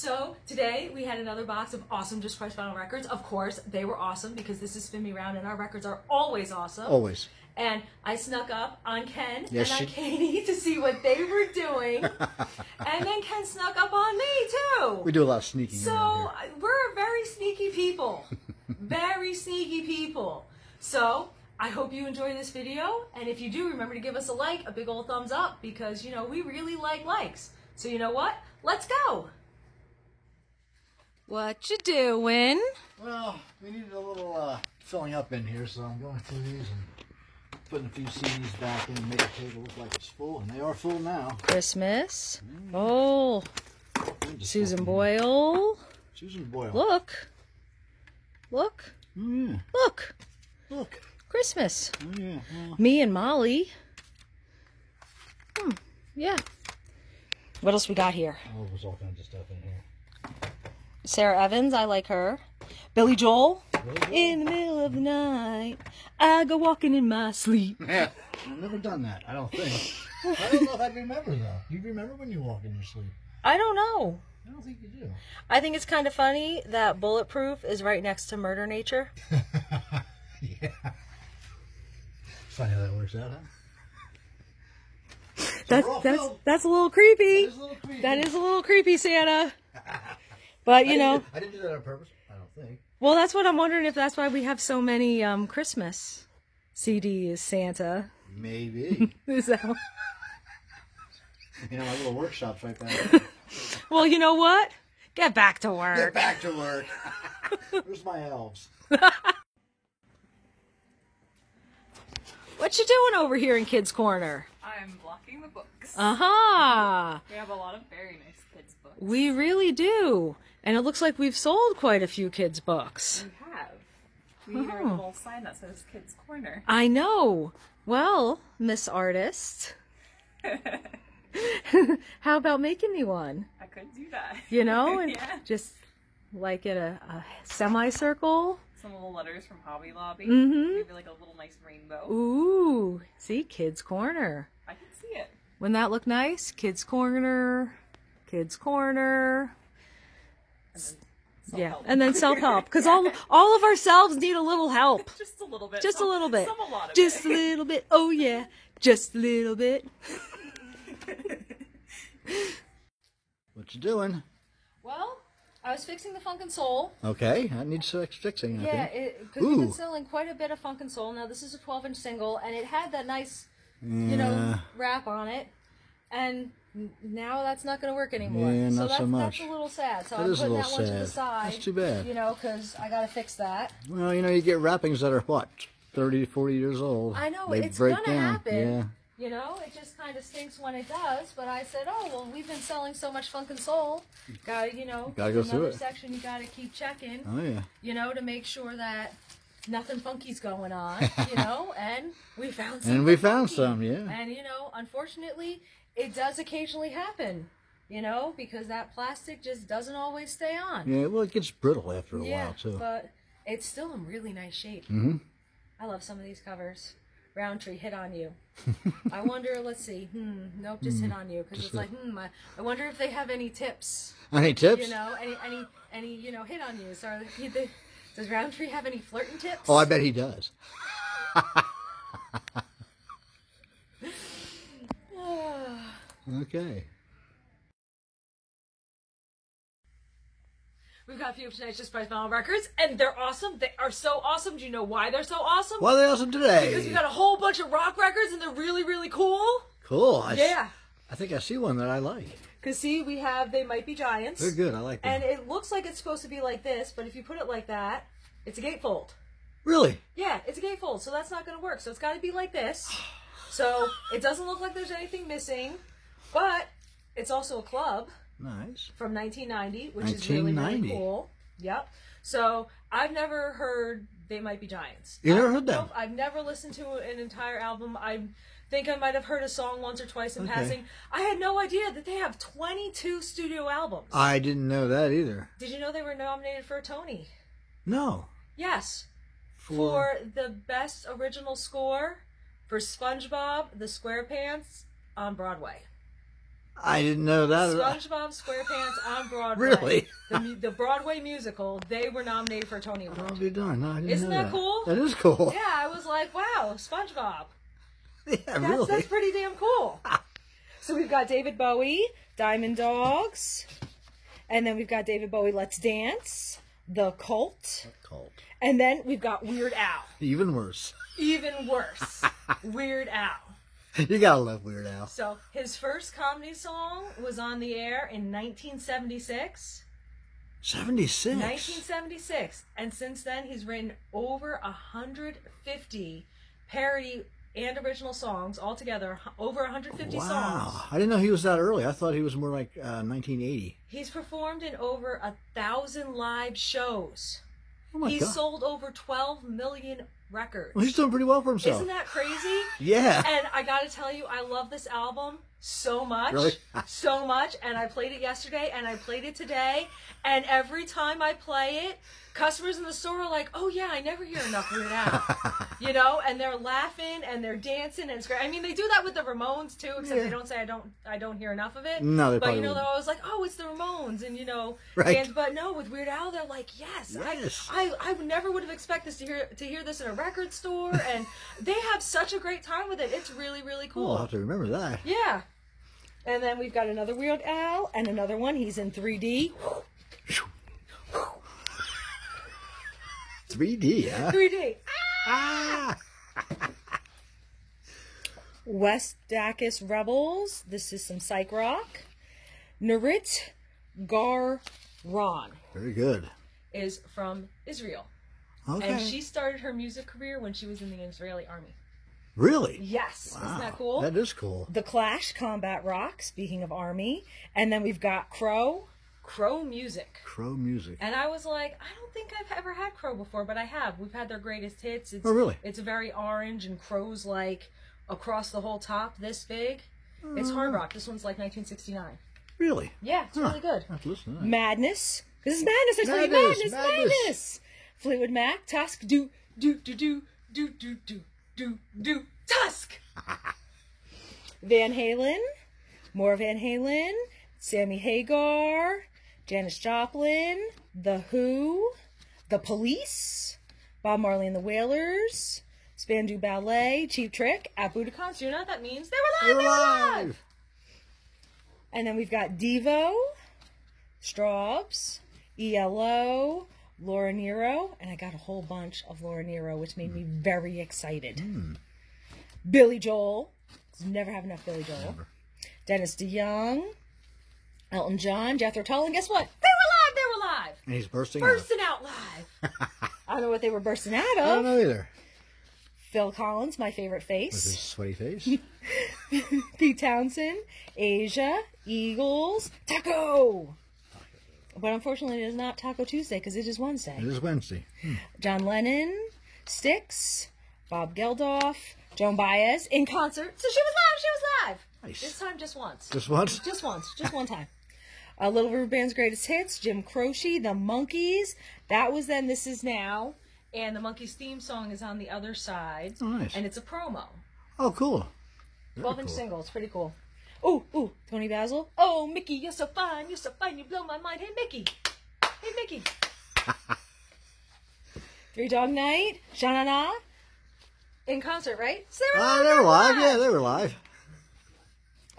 So today we had another box of awesome Just Price Vinyl records. Of course, they were awesome because this is Spin Me Round and our records are always awesome. Always. And I snuck up on Ken Yes, and on Katie to see what they were doing. And then Ken snuck up on me too. We do a lot of sneaking around So here. we're very sneaky people. Very sneaky people. So I hope you enjoy this video. And if you do, remember to give us a like, a big old thumbs up, because, you know, we really like likes. So you know what? Let's go. What you doing? Well, we needed a little filling up in here, so I'm going through these and putting a few CDs back in and make the table look like it's full, and they are full now. Christmas. Oh, Susan Boyle. Susan Boyle. Look. Look. Oh, yeah. Look. Look. Christmas. Oh, yeah. Well, Me and Molly. Yeah. What else we got here? oh, there's all kinds of stuff in here. Sarah Evans, I like her. Billy Joel. Billy Joel. In the middle of the night, I go walking in my sleep. Yeah. I've never done that, I don't think. I don't know if I'd remember, though. Do you remember when you walk in your sleep? I don't know. I don't think you do. I think it's kind of funny that Bulletproof is right next to Murder Nature. Yeah. Funny how that works out, huh? That's a little creepy. That is a little creepy. That is a little creepy, Santa. But you know, I didn't do that on purpose. I don't think. well, that's what I'm wondering, if that's why we have so many Christmas CDs, Santa. Maybe. Is that... You know, my little workshop's right there. Well, you know what? Get back to work. Get back to work. Where's my elves? What you doing over here in Kids Corner? I'm blocking the books. Aha! We have a lot of very nice kids' books. We really do. And it looks like we've sold quite a few kids' books. We have. We need our little sign that says Kids Corner. I know. Well, Miss Artist, how about making me one? I could do that. You know, and Yeah. just like in a semicircle. Some little letters from Hobby Lobby. Mhm. Maybe like a little nice rainbow. Ooh, see, Kids Corner. I can see it. Wouldn't that look nice? Kids Corner, Kids Corner. And then Yeah, self-help. and then self-help, because Yeah. all of ourselves need a little help. Just a little bit. Just a little bit. Some a lot of Just it. a little bit. Oh yeah, just a little bit. What you doing? Well, I was fixing the Funkin' Soul. Okay, that needs fixing. I Yeah, think. because we've been Ooh. selling quite a bit of Funkin' Soul. Now this is a 12-inch single, and it had that nice, Yeah. wrap on it, and now that's not going to work anymore. Yeah, so not that's, so much. That's a little sad. So That I'm is a putting little that one to the sad. side. That's too bad. You know, because I got to fix that. Well, you know, you get wrappings that are what, 30, 40 years old. I know, They it's break gonna down. happen. Yeah. You know, it just kind of stinks when it does. But I said, oh, well, we've been selling so much Funkin' Soul. Gotta, you know, Gotta go through another it. section you gotta keep checking. Oh yeah. You know, to make sure that nothing funky's going on. You know, and we found some. And we found some, yeah. And you know, unfortunately, it does occasionally happen. You know, because that plastic just doesn't always stay on. Yeah, well, it gets brittle after a Yeah, while too. but it's still in really nice shape. Mm-hmm. I love some of these covers. Roundtree, Hit on You. I wonder, let's see. Nope, just Hit on You. Because it's like, I wonder if they have any tips. Any tips? You know, any you know, Hit on Yous. Does Roundtree have any flirting tips? Oh, I bet he does. Okay. We've got a few of tonight's Just Price Vinyl records, and they're awesome. They are so awesome. Do you know why they're so awesome? Why are they awesome today? Because we got a whole bunch of rock records, and they're really, really cool. Cool. Yeah. I think I see one that I like. Because, see, we have They Might Be Giants. They're good. I like them. And it looks like it's supposed to be like this, but if you put it like that, it's a gatefold. Really? Yeah, it's a gatefold, so that's not going to work. So it's got to be like this. So it doesn't look like there's anything missing, but it's also a club Nice. from 1990, which is really, really 1990. cool. Yep. So I've never heard They Might Be Giants. You never heard them? Nope, I've never listened to an entire album. I think I might have heard a song once or twice in Okay. passing. I had no idea that they have 22 studio albums. I didn't know that either. Did you know they were nominated for a Tony? No. Yes. For the best original score for SpongeBob the SquarePants on Broadway. I didn't know that. SpongeBob SquarePants on Broadway. Really? The Broadway musical, they were nominated for a Tony Award. I'll be darned. No, I didn't Isn't know that cool? That is cool. Yeah, I was like, wow, SpongeBob. Yeah, really. That's pretty damn cool. So we've got David Bowie, Diamond Dogs, and then we've got David Bowie, Let's Dance, The Cult, and then we've got Weird Al. Even worse. Even worse. Weird Al. You gotta love Weird Al. So his first comedy song was on the air in 1976. 76. 1976. And since then, he's written over 150 parody and original songs altogether. Over 150 songs. Wow. I didn't know he was that early. I thought he was more like 1980. He's performed in over 1,000 live shows. Oh my He's God. sold over 12 million records. Well, he's doing pretty well for himself. Isn't that crazy? Yeah. And I gotta tell you, I love this album so much. Really? So much. And I played it yesterday and I played it today. And every time I play it, customers in the store are like, oh yeah, I never hear enough Weird Al. You know, and they're laughing and they're dancing and it's great. I mean, they do that with the Ramones too, except Yeah. they don't say I don't hear enough of it. No, they but probably you know, they're wouldn't. always like, oh, it's the Ramones, and you know, Right. dance. But no, with Weird Al, they're like, yes. Yes. I never would have expected to hear this in a record store, and they have such a great time with it. It's really, really cool. Oh, I'll have to remember that. Yeah. And then we've got another Weird Al and another one. He's in 3D. 3D, huh? 3D. Ah! West Dacus Rebels. This is some psych rock. Nurit Gar-Ron Very good. is from Israel. Okay. And she started her music career when she was in the Israeli army. Really? Yes. Wow. Isn't that cool? That is cool. The Clash, Combat Rock, speaking of army. And then we've got Crow Music. Crow music. And I was like, I don't think I've ever had Crow before, but I have. We've had their greatest hits. It's, Oh, really? It's very orange, and Crow's like across the whole top, this big. It's hard rock. This one's like 1969. Really? Yeah, it's really good. I have to listen to that. Madness. This is madness. I tell you, Madness, madness. madness. Fleetwood Mac. Tusk. Do. Tusk. Van Halen. More Van Halen. Sammy Hagar. Janis Joplin. The Who. The Police. Bob Marley and the Wailers. Spandau Ballet. Cheap Trick. At Budokan. So you know what that means? They were live. They were live. And then we've got Devo, Straubs, ELO, Laura Nero, and I got a whole bunch of Laura Nero, which made me very excited. Billy Joel. Never have enough Billy Joel. Never. Dennis DeYoung, Elton John, Jethro Tull, and guess what? They were live! They were live! And he's bursting Bursting out live! I don't know what they were bursting out out. I don't of. know either. Phil Collins, My Favorite With his Face. sweaty face. Pete Townsend, Asia, Eagles, Taco! But unfortunately, it is not Taco Tuesday because it is Wednesday. It is Wednesday. John Lennon, Styx, Bob Geldof, Joan Baez in concert. So she was live. She was live. Nice. This time, just once. Just once? Just once. Just one time. Little River Band's Greatest Hits, Jim Croce, The Monkees. That was then, This Is Now. And the Monkees theme song is on the other side. Oh, nice. And it's a promo. Oh, cool. Very 12-inch cool. single. It's pretty cool. Ooh, Tony Basil. Oh, Mickey, you're so fine. You're so fine. You blow my mind. Hey, Mickey. Hey, Mickey. Three Dog Night. Sha-na-na. In concert, right? So They were live. Yeah, they were live.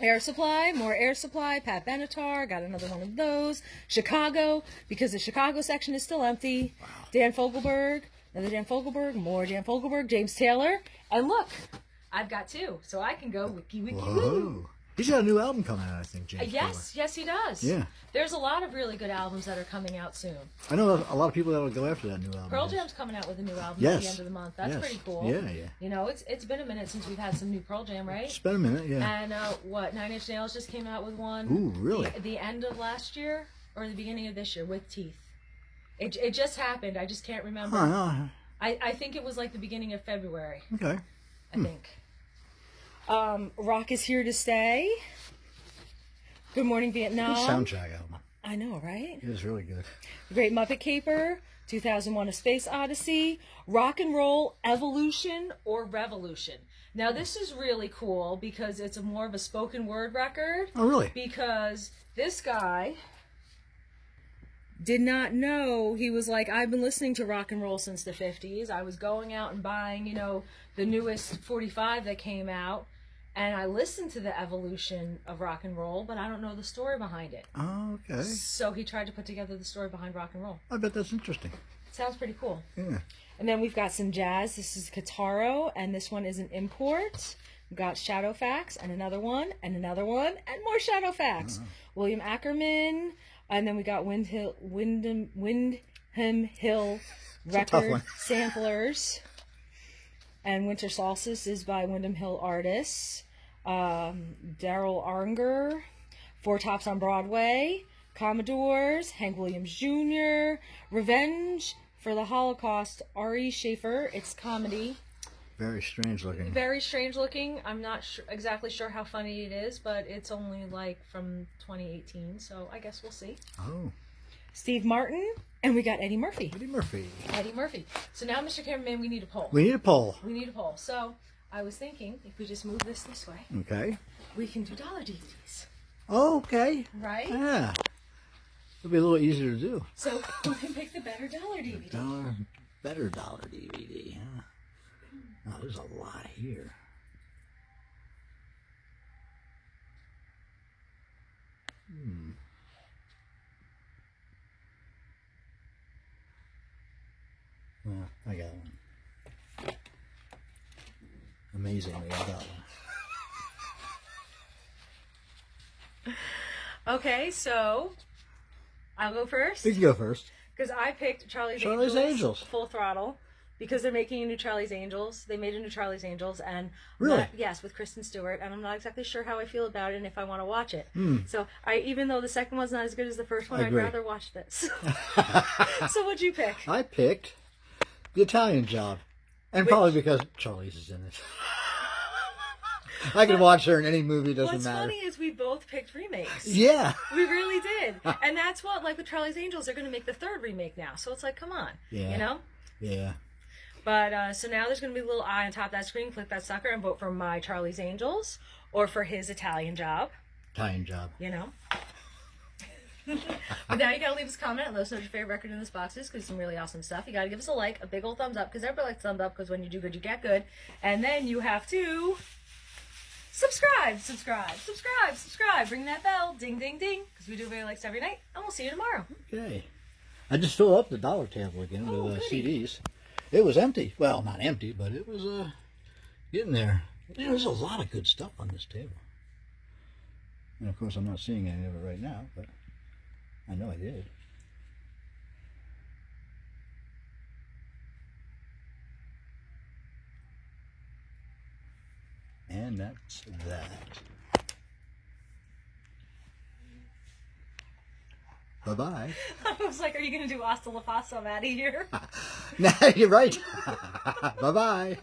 Air Supply, more Air Supply, Pat Benatar, got another one of those. Chicago, because the Chicago section is still empty. Wow. Dan Fogelberg, another Dan Fogelberg, more Dan Fogelberg, James Taylor. And look, I've got two, so I can go wiki woo. Whoa. He's got a new album coming out, I think, James Yes, he does. Yeah. There's a lot of really good albums that are coming out soon. Taylor. I know a lot of people that will go after that new album. Pearl Jam's coming out with a new album Yes. at the end of the month. That's Yes. pretty cool. Yeah, yeah. You know, it's been a minute since we've had some new Pearl Jam, right? It's been a minute, yeah. And what, Nine Inch Nails just came out with one. Ooh, really? The end of last year or the beginning of this year with Teeth. It just happened. I just can't remember. Oh, no. I think it was like the beginning of February. Okay. I think. Rock is Here to Stay. Good Morning Good Vietnam. soundtrack album. I know, right? It is really good. The Great Muppet Caper. 2001: A Space Odyssey, Rock and Roll Evolution or Revolution. Now this is really cool because it's more of a spoken word record. Oh, really? Because this guy did not know. He was like, I've been listening to rock and roll since the 50s. I was going out and buying, you know, the newest 45 that came out, and I listened to the evolution of rock and roll, but I don't know the story behind it. Oh, okay. So he tried to put together the story behind rock and roll. I bet that's interesting. Sounds pretty cool. Yeah. And then we've got some jazz. This is Kitaro, and this one is an import. We've got Shadowfax, and another one, and another one, and more Shadowfax. William Ackerman, and then we got Windham Hill record samplers. And Winter Solstice is by Windham Hill artists. Daryl Anger, Four Tops on Broadway, Commodores, Hank Williams Jr., Revenge for the Holocaust, Ari Schaefer. It's comedy. Very strange looking. Very strange looking. I'm not exactly sure how funny it is, but it's only like from 2018, so I guess we'll see. Oh. Steve Martin, and we got Eddie Murphy. Eddie Murphy. Eddie Murphy. So now, Mr. Cameraman, we need a poll. We need a poll. We need a poll. So I was thinking, if we just move this way, Okay. we can do dollar DVDs. Oh, okay. Right? Yeah. It'll be a little easier to do. So who can pick the better dollar DVD? Better dollar DVD, huh? Oh, there's a lot here. Well, I got one. Amazingly, I got one. Okay, so I'll go first. You can go first. Because I picked Charlie's Angels. Full Throttle. Because they're making a new Charlie's Angels. They made a new Charlie's Angels. And really? Yes, with Kristen Stewart. And I'm not exactly sure how I feel about it and if I want to watch it. So even though the second one's not as good as the first one, I'd rather watch this. So what'd you pick? I picked The Italian Job. And probably because Charlie's is in it. I can watch her in any movie, doesn't What's matter. funny is we both picked remakes. Yeah. We really did. And that's what, like with Charlie's Angels, they're going to make the third remake now. So it's like, come on. Yeah. You know? Yeah. But, so now there's going to be a little eye on top of that screen. Click that sucker and vote for my Charlie's Angels or for his Italian Job. Italian Job. You know? But now you got to leave us a comment and let us know what your favorite record in this box is, because it's some really awesome stuff. You got to give us a like, a big old thumbs up, because everybody likes thumbs up, because when you do good, you get good. And then you have to subscribe. Ring that bell. Ding, ding, ding. Because we do video likes every night. And we'll see you tomorrow. Okay. I just filled up the dollar table again with CDs. It was empty. Well, not empty, but it was getting there. There's a lot of good stuff on this table. And of course, I'm not seeing any of it right now, but I know I did. And that's that. Bye-bye. I was like, are you going to do hasta la pasta? I'm out of here. Nah, you're right. Bye-bye.